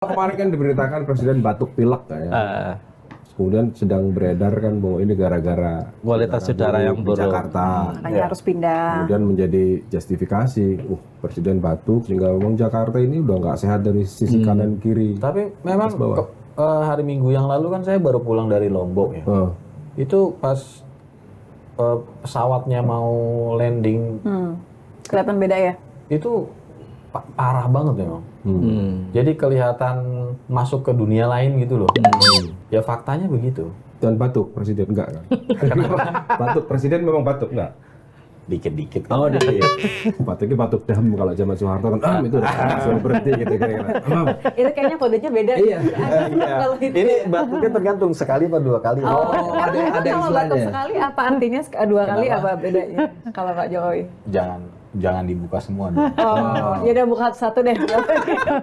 Kemarin kan diberitakan presiden batuk pilek ya. Kemudian sedang beredar kan bahwa ini gara-gara kualitas udara yang di buruk. Jakarta. Makanya harus pindah. Kemudian menjadi justifikasi, presiden batuk sehingga memang Jakarta ini udah nggak sehat dari sisi kanan kiri. Tapi memang hari Minggu yang lalu kan saya baru pulang dari Lombok ya. Itu pas pesawatnya mau landing, Kelihatan beda ya? itu parah banget memang. Jadi kelihatan masuk ke dunia lain gitu loh. Ya faktanya begitu. Dan batuk presiden enggak kan? Batuk presiden memang batuk enggak? Dikit-dikit. Oh dikit. Batuknya batuk dam kalau zaman Soeharto kan itu langsung berhenti gitu kira-kira. Itu kayaknya kodenya beda. Iya. Kalau itu. Ini batuknya tergantung sekali apa dua kali. Ada kalau batuk sekali apa artinya dua kali apa bedanya? Kalau Pak Jokowi? Jangan dibuka semua dong. Oh, ya udah buka satu deh.